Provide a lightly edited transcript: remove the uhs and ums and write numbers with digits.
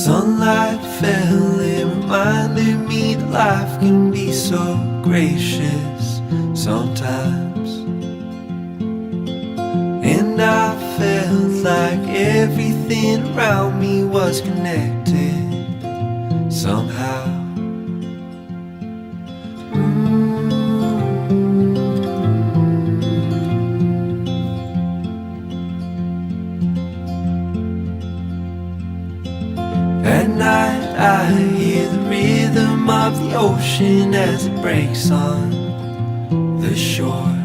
Sunlight fell, it reminded me that life can be so gracious sometimes. And I felt like everything around me was connected somehow. At night I hear the rhythm of the ocean as it breaks on the shore.